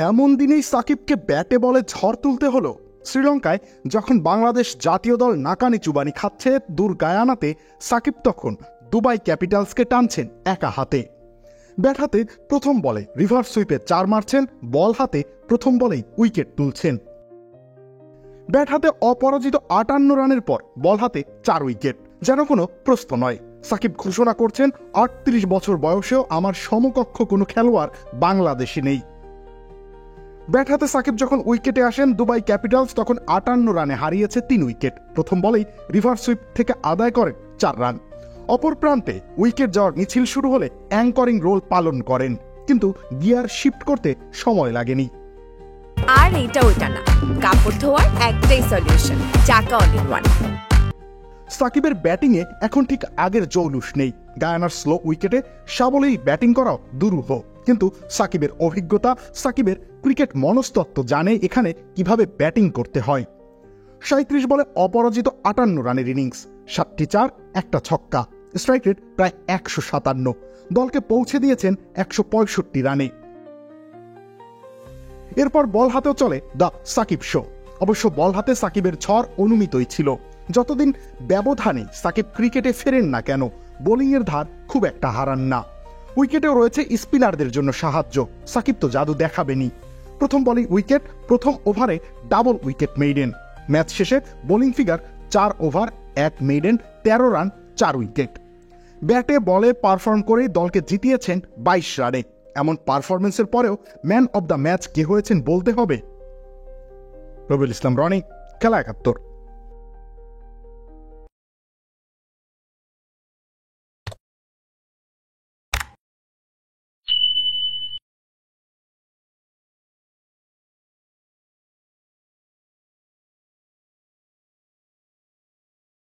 এমন দিনেই সাকিবকে ব্যাটে বলে ঝড় তুলতে হলো। শ্রীলঙ্কায় যখন বাংলাদেশ জাতীয় দল নাকানি চুবানি খাচ্ছে দূর গায়ানাতে, সাকিব তখন দুবাই ক্যাপিটালসকে টানছেন একা হাতে। ব্যাট হাতে প্রথম বলে রিভার্স সুইপে 4 মারছেন, বল হাতে প্রথম বলেই উইকেট তুলছেন। ব্যাট হাতে অপরাজিত 58 রানের পর বল হাতে 4 উইকেট, যেন কোনো প্রশ্ন নয়। সাকিব ঘোষণা করছেন 38 বছর বয়সেও আমার সমকক্ষ কোনো খেলোয়াড় বাংলাদেশে নেই। ব্যাট হাতে সাকিব যখন উইকেটে আসেন দুবাই ক্যাপিটালস তখন 58 রানে হারিয়েছে 3 উইকেট। প্রথম বলেই রিভার্স সুইপ থেকে আদায় করেন 4 রান। অপর প্রান্তে উইকেট যাওয়ার মিছিল শুরু হলে অ্যাঙ্করিং রোল পালন করেন, কিন্তু গিয়ার শিফট করতে সময় লাগেনি। আর এটা ওইটা না, কাপড় ধোয়ার একটাই সলিউশন, চাকা অল ইন ওয়ান। সাকিবের ব্যাটিংয়ে এখন ঠিক আগের জৌলুস নেই। গায়ানার স্লো উইকেটে সাবলেই ব্যাটিং করাও দুরূহ, কিন্তু সাকিবের অভিজ্ঞতা, সাকিবের ক্রিকেট মনস্তত্ত্ব জানে এখানে কিভাবে ব্যাটিং করতে হয়। 37 বলে অপরাজিত 58 রানের ইনিংস, 7টি 4, 1টা ছক্কা, স্ট্রাইক রেট প্রায় 157, দলকে পৌঁছে দিয়েছেন 165 রানে। এরপর বল হাতেও চলে দ্য সাকিব শো। অবশ্য বল হাতে সাকিবের ঝড় অনুমিতই ছিল। যতদিন ব্যবধানে সাকিব ক্রিকেটে ফেরেন না কেন, বোলিংয়ের ধার খুব একটা হারান না। উইকেটেও রয়েছে স্পিনারদের জন্য সাহায্য, সাকিব তো জাদু দেখাবেনি। প্রথম বলেই উইকেট, প্রথম ওভারে ডাবল উইকেট মেইডেন। ম্যাচ শেষে bowling figure 4 over 1 maiden, 13 run 4 wicket. ব্যাটে বলে পারফর্ম করেই দলকে জিতিয়েছেন 22 রানে। এমন পারফরমেন্সের পরেও ম্যান অব দ্য ম্যাচ কে হয়েছেন বলতে হবে। রবিউল ইসলাম রনি, খেলা 71।